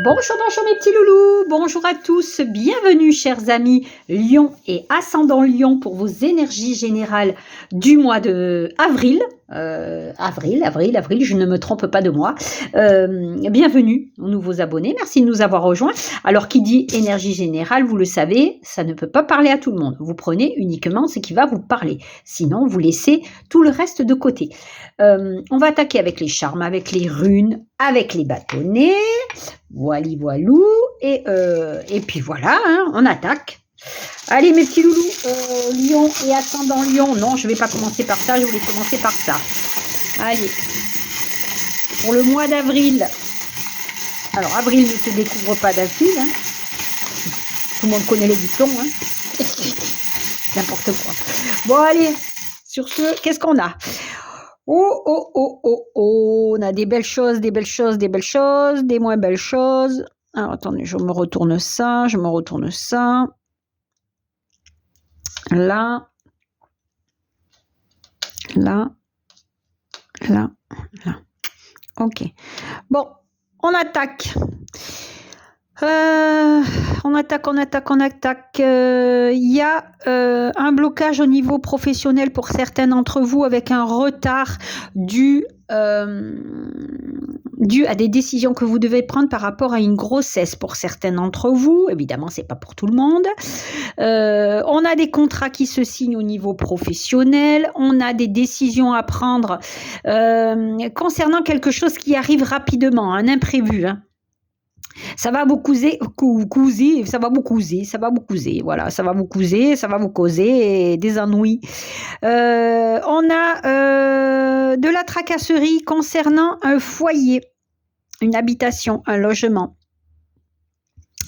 Bonjour, bonjour mes petits loulous, bonjour à tous, bienvenue chers amis Lion et ascendant Lion pour vos énergies générales du mois de avril. Avril, je ne me trompe pas de mois. Bienvenue aux nouveaux abonnés, merci de nous avoir rejoints. Alors qui dit énergie générale, vous le savez, ça ne peut pas parler à tout le monde. Vous prenez uniquement ce qui va vous parler, sinon vous laissez tout le reste de côté. On va attaquer avec les charmes, avec les runes, avec les bâtonnets. Voili voilou, et puis voilà, hein, on attaque. Allez mes petits loulous, Lion et ascendant Lion, non je vais pas commencer par ça, je voulais commencer par ça. Allez, pour le mois d'avril, alors avril ne se découvre pas d'avril, hein. Tout le monde connaît les dictons, hein. N'importe quoi. Bon allez, sur ce, qu'est-ce qu'on a? Oh, on a des belles choses, des moins belles choses. Alors, attendez, je me retourne ça. Là. Ok. Bon, on attaque. On attaque. Il y a un blocage au niveau professionnel pour certains d'entre vous avec un retard dû à des décisions que vous devez prendre par rapport à une grossesse pour certains d'entre vous. Évidemment, c'est pas pour tout le monde. On a des contrats qui se signent au niveau professionnel. On a des décisions à prendre concernant quelque chose qui arrive rapidement, un imprévu, hein. Ça va vous causer, des ennuis. On a de la tracasserie concernant un foyer, une habitation, un logement.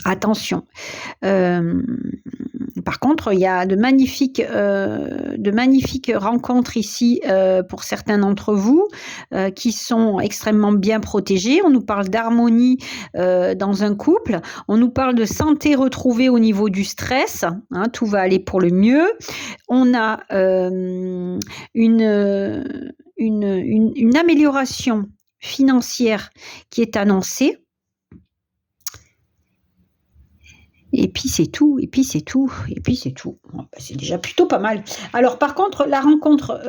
Attention. Par contre, il y a de magnifiques rencontres ici pour certains d'entre vous qui sont extrêmement bien protégés. On nous parle d'harmonie dans un couple. On nous parle de santé retrouvée au niveau du stress. Hein, tout va aller pour le mieux. On a une amélioration financière qui est annoncée. Et puis c'est tout. Bon, c'est déjà plutôt pas mal. Alors par contre, la rencontre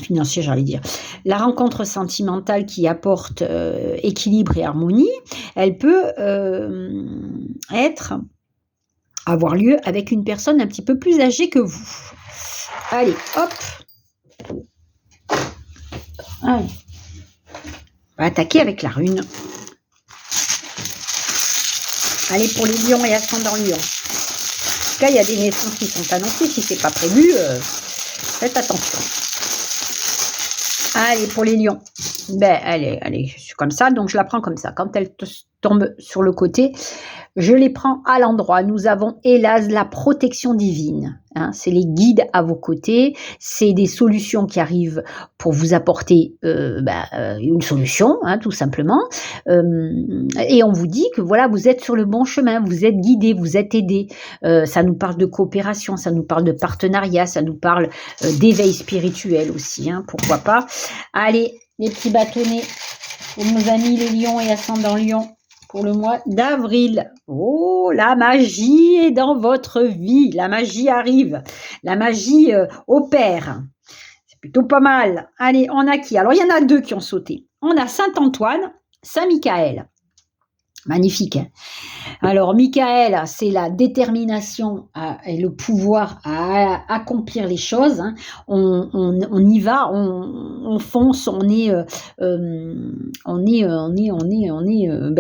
financière, j'allais dire, la rencontre sentimentale qui apporte équilibre et harmonie, elle peut avoir lieu avec une personne un petit peu plus âgée que vous. Allez, hop. Allez. On va attaquer avec la rune. Allez, pour les lions et ascendant lion. En tout cas, il y a des naissances qui sont annoncées. Si ce n'est pas prévu, faites attention. Allez, pour les lions. Allez, je suis comme ça, donc je la prends comme ça. Quand elle tombe sur le côté, je les prends à l'endroit. Nous avons, hélas, la protection divine. Hein, c'est les guides à vos côtés. C'est des solutions qui arrivent pour vous apporter une solution, hein, tout simplement. Et on vous dit que voilà, vous êtes sur le bon chemin, vous êtes guidés, vous êtes aidés. Ça nous parle de coopération, ça nous parle de partenariat, ça nous parle d'éveil spirituel aussi, hein, pourquoi pas. Allez, les petits bâtonnets pour nos amis les lions et ascendants lions pour le mois d'avril. Oh, la magie est dans votre vie, la magie arrive, la magie opère. C'est plutôt pas mal. Allez, on a qui? Alors, il y en a deux qui ont sauté. On a Saint-Antoine, Saint-Michael. Magnifique. Hein. Alors, Michael, c'est la détermination et le pouvoir à accomplir les choses. Hein. On y va, on fonce, on est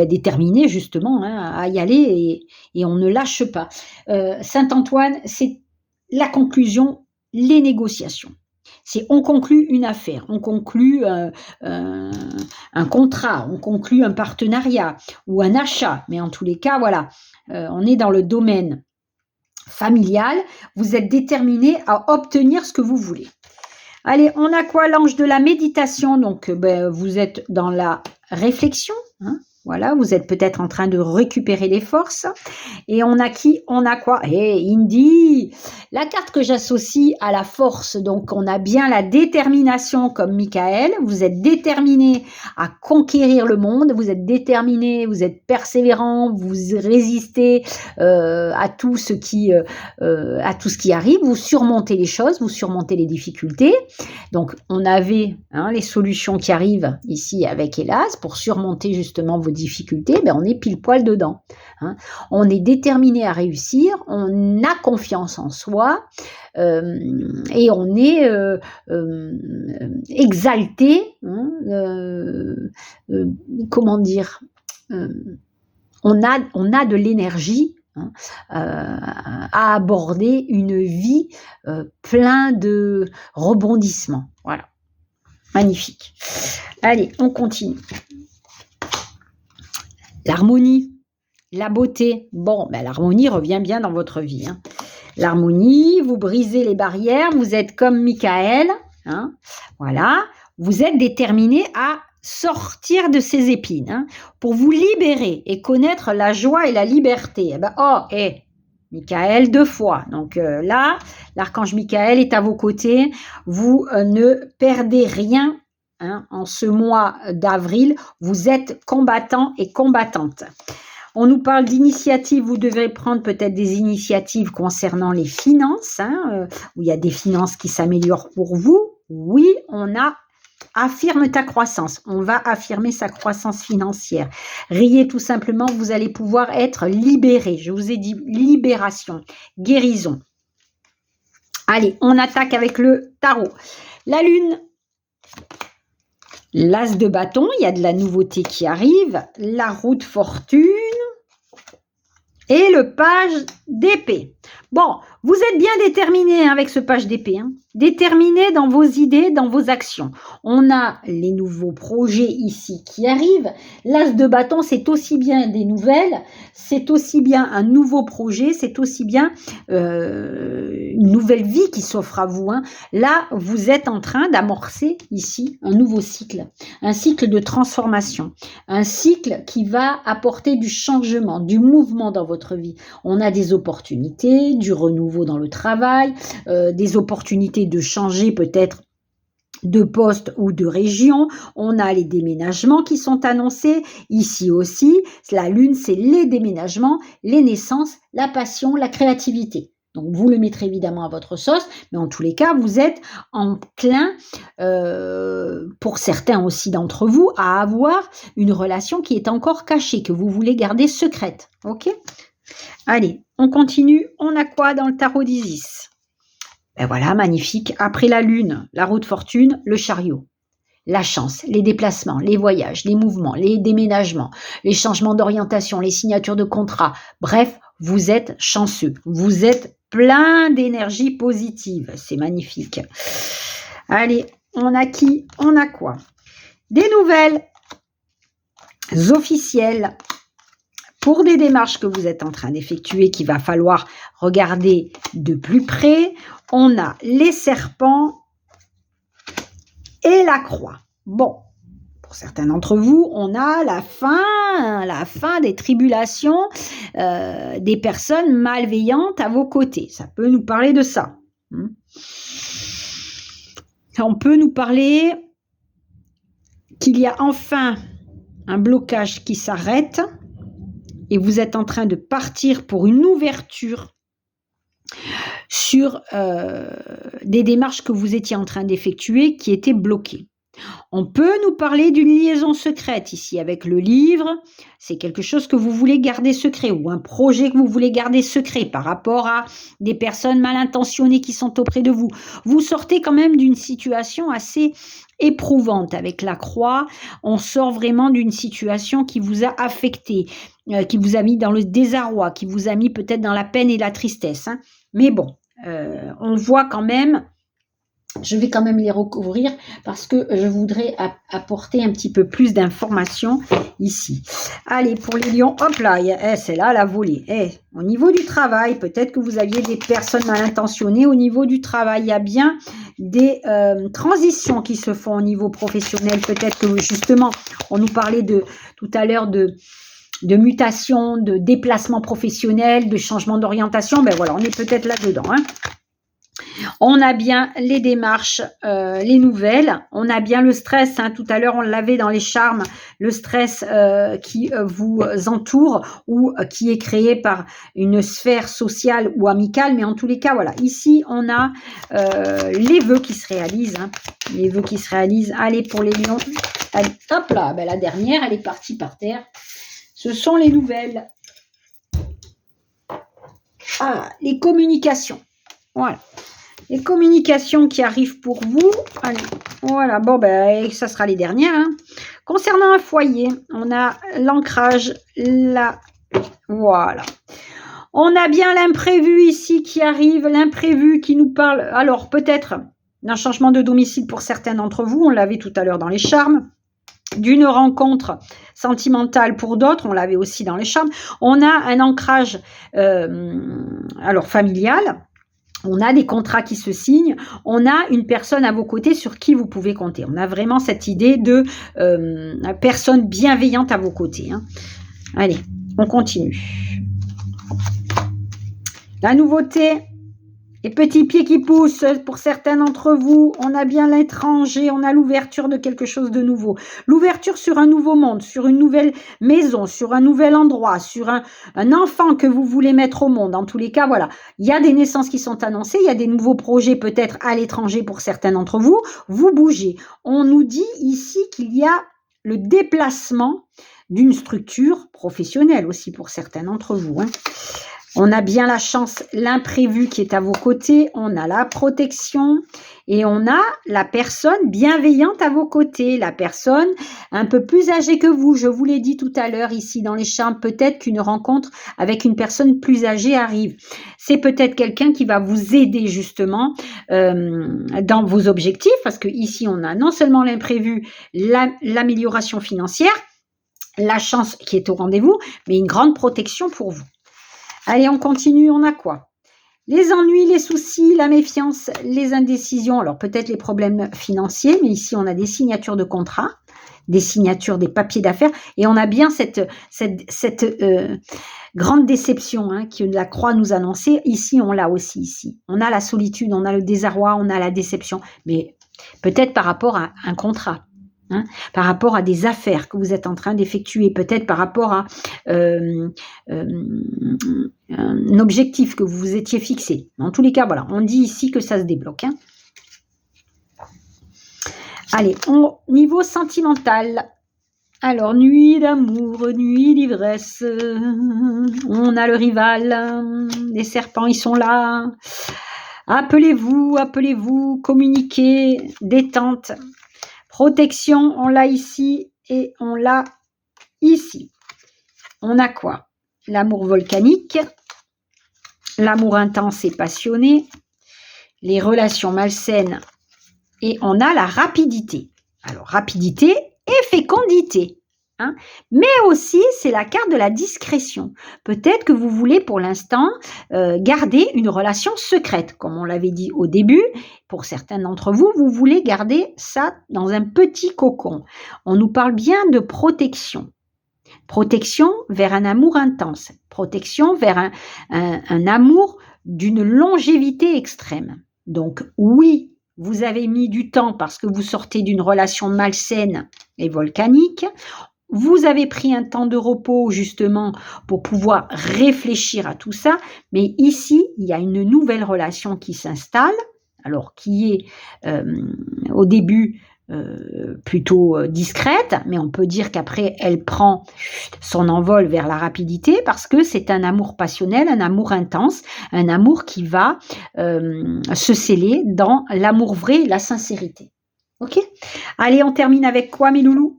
déterminé justement, hein, à y aller et on ne lâche pas. Saint-Antoine, c'est la conclusion, les négociations. C'est on conclut une affaire, on conclut un contrat, on conclut un partenariat ou un achat. Mais en tous les cas, voilà, on est dans le domaine familial. Vous êtes déterminé à obtenir ce que vous voulez. Allez, on a quoi? L'ange de la méditation. Donc, vous êtes dans la réflexion. Hein, Voilà, vous êtes peut-être en train de récupérer des forces. Et on a qui? On a quoi? Indy, la carte que j'associe à la force. Donc, on a bien la détermination comme Michael. Vous êtes déterminé à conquérir le monde. Vous êtes déterminé, vous êtes persévérant, vous résistez à tout ce qui arrive. Vous surmontez les choses, vous surmontez les difficultés. Donc, on avait les solutions qui arrivent ici avec Hélas pour surmonter justement vos difficultés. On est pile poil dedans. On est déterminé à réussir, on a confiance en soi et on est exalté. Comment dire, on a de l'énergie à aborder une vie plein de rebondissements. Voilà, magnifique. Allez, on continue. L'harmonie, la beauté. Bon, l'harmonie revient bien dans votre vie. L'harmonie, vous brisez les barrières, vous êtes comme Michael. Voilà, vous êtes déterminé à sortir de ces épines pour vous libérer et connaître la joie et la liberté. Michael 2 fois. Donc là, l'archange Michael est à vos côtés. Vous ne perdez rien. En ce mois d'avril, vous êtes combattant et combattante. On nous parle d'initiatives, vous devez prendre peut-être des initiatives concernant les finances, où il y a des finances qui s'améliorent pour vous. Oui, on a affirme ta croissance, on va affirmer sa croissance financière. Riez tout simplement, vous allez pouvoir être libéré. Je vous ai dit libération, guérison. Allez, on attaque avec le tarot. La lune. L'as de bâton, il y a de la nouveauté qui arrive. La roue de fortune. Et le page d'épée. Bon, vous êtes bien déterminé avec ce page d'épée. Déterminé dans vos idées, dans vos actions. On a les nouveaux projets ici qui arrivent. L'as de bâton, c'est aussi bien des nouvelles, c'est aussi bien un nouveau projet, c'est aussi bien une nouvelle vie qui s'offre à vous. Là, vous êtes en train d'amorcer ici un nouveau cycle. Un cycle de transformation. Un cycle qui va apporter du changement, du mouvement dans votre vie. On a des opportunités, du renouveau dans le travail, des opportunités de changer peut-être de poste ou de région. On a les déménagements qui sont annoncés. Ici aussi, la lune, c'est les déménagements, les naissances, la passion, la créativité. Donc, vous le mettrez évidemment à votre sauce, mais en tous les cas, vous êtes enclin, pour certains aussi d'entre vous, à avoir une relation qui est encore cachée, que vous voulez garder secrète. Ok ? Allez, on continue. On a quoi dans le tarot d'Isis ? Voilà, magnifique. Après la lune, la roue de fortune, le chariot. La chance, les déplacements, les voyages, les mouvements, les déménagements, les changements d'orientation, les signatures de contrats. Bref, vous êtes chanceux. Vous êtes plein d'énergie positive. C'est magnifique. Allez, on a qui? On a quoi? Des nouvelles officielles pour des démarches que vous êtes en train d'effectuer, qu'il va falloir regarder de plus près. On a les serpents et la croix. Bon, pour certains d'entre vous, on a la fin des tribulations, des personnes malveillantes à vos côtés. Ça peut nous parler de ça. On peut nous parler qu'il y a enfin un blocage qui s'arrête et vous êtes en train de partir pour une ouverture sur des démarches que vous étiez en train d'effectuer qui étaient bloquées. On peut nous parler d'une liaison secrète ici avec le livre. C'est quelque chose que vous voulez garder secret ou un projet que vous voulez garder secret par rapport à des personnes mal intentionnées qui sont auprès de vous. Vous sortez quand même d'une situation assez éprouvante avec la croix. On sort vraiment d'une situation qui vous a affecté, qui vous a mis dans le désarroi, qui vous a mis peut-être dans la peine et la tristesse. Mais bon, on voit quand même. Je vais quand même les recouvrir parce que je voudrais apporter un petit peu plus d'informations ici. Allez, pour les lions, hop là, c'est là la volée. Au niveau du travail, peut-être que vous aviez des personnes mal intentionnées au niveau du travail. Il des transitions qui se font au niveau professionnel. Peut-être que justement, on nous parlait tout à l'heure de mutation, de déplacement professionnel, de changement d'orientation. Ben voilà, on est peut-être là-dedans. Hein. On a bien les démarches, les nouvelles. On a bien le stress. Hein. Tout à l'heure, on l'avait dans les charmes. Le stress qui vous entoure ou qui est créé par une sphère sociale ou amicale. Mais en tous les cas, voilà. Ici, on a les vœux qui se réalisent. Hein. Les vœux qui se réalisent. Allez, pour les lions. Allez, hop là. Ben, la dernière, elle est partie par terre. Ce sont les nouvelles. Ah, les communications. Voilà. Les communications qui arrivent pour vous. Allez, voilà. Bon, ben, ça sera les dernières. Hein. Concernant un foyer, on a l'ancrage, voilà. On a bien l'imprévu ici qui arrive, l'imprévu qui nous parle. Alors, peut-être d'un changement de domicile pour certains d'entre vous. On l'avait tout à l'heure dans les charmes. D'une rencontre sentimentale pour d'autres, on l'avait aussi dans les charmes. On a un ancrage alors familial. On a des contrats qui se signent, on a une personne à vos côtés sur qui vous pouvez compter. On a vraiment cette idée de personne bienveillante à vos côtés. Hein. Allez, on continue. La nouveauté, les petits pieds qui poussent pour certains d'entre vous. On a bien l'étranger, on a l'ouverture de quelque chose de nouveau. L'ouverture sur un nouveau monde, sur une nouvelle maison, sur un nouvel endroit, sur un enfant que vous voulez mettre au monde. En tous les cas, voilà. Il y a des naissances qui sont annoncées, il y a des nouveaux projets peut-être à l'étranger pour certains d'entre vous. Vous bougez. On nous dit ici qu'il y a le déplacement d'une structure professionnelle aussi pour certains d'entre vous. Hein. On a bien la chance, l'imprévu qui est à vos côtés, on a la protection et on a la personne bienveillante à vos côtés, la personne un peu plus âgée que vous. Je vous l'ai dit tout à l'heure ici dans les charmes, peut-être qu'une rencontre avec une personne plus âgée arrive. C'est peut-être quelqu'un qui va vous aider justement dans vos objectifs parce que ici on a non seulement l'imprévu, l'amélioration financière, la chance qui est au rendez-vous, mais une grande protection pour vous. Allez, on continue, on a quoi? Les ennuis, les soucis, la méfiance, les indécisions. Alors peut-être les problèmes financiers, mais ici on a des signatures de contrats, des signatures, des papiers d'affaires, et on a bien cette grande déception hein, que la croix nous annonçait. Ici, on l'a aussi ici. On a la solitude, on a le désarroi, on a la déception, mais peut-être par rapport à un contrat. Hein, par rapport à des affaires que vous êtes en train d'effectuer, peut-être par rapport à un objectif que vous vous étiez fixé. En tous les cas, voilà, on dit ici que ça se débloque. Hein. Allez, au niveau sentimental, alors nuit d'amour, nuit d'ivresse, on a le rival, les serpents, ils sont là. Appelez-vous, communiquez, détente. Protection, on l'a ici et on l'a ici. On a quoi? L'amour volcanique, l'amour intense et passionné, les relations malsaines et on a la rapidité. Alors, rapidité et fécondité. Hein, mais aussi, c'est la carte de la discrétion. Peut-être que vous voulez pour l'instant garder une relation secrète. Comme on l'avait dit au début, pour certains d'entre vous, vous voulez garder ça dans un petit cocon. On nous parle bien de protection. Protection vers un amour intense. Protection vers un amour d'une longévité extrême. Donc oui, vous avez mis du temps parce que vous sortez d'une relation malsaine et volcanique. Vous avez pris un temps de repos justement pour pouvoir réfléchir à tout ça, mais ici, il y a une nouvelle relation qui s'installe, alors qui est au début plutôt discrète, mais on peut dire qu'après, elle prend son envol vers la rapidité parce que c'est un amour passionnel, un amour intense, un amour qui va se sceller dans l'amour vrai et la sincérité. Ok ? Allez, on termine avec quoi, mes loulous ?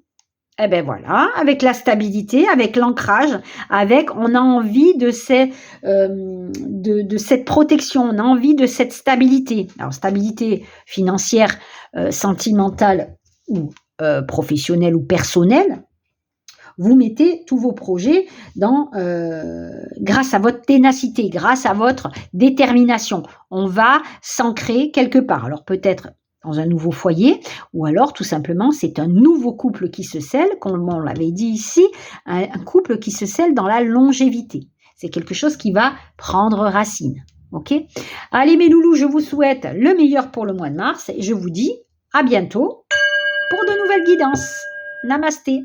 Eh bien voilà, avec la stabilité, avec l'ancrage, on a envie de cette protection, on a envie de cette stabilité. Alors stabilité financière, sentimentale ou professionnelle ou personnelle. vous mettez tous vos projets grâce à votre ténacité, grâce à votre détermination. On va s'ancrer quelque part. Alors peut-être dans un nouveau foyer, ou alors tout simplement c'est un nouveau couple qui se scelle, comme on l'avait dit ici, un couple qui se scelle dans la longévité. C'est quelque chose qui va prendre racine. Ok ? Allez mes loulous, je vous souhaite le meilleur pour le mois de mars et je vous dis à bientôt pour de nouvelles guidances. Namasté.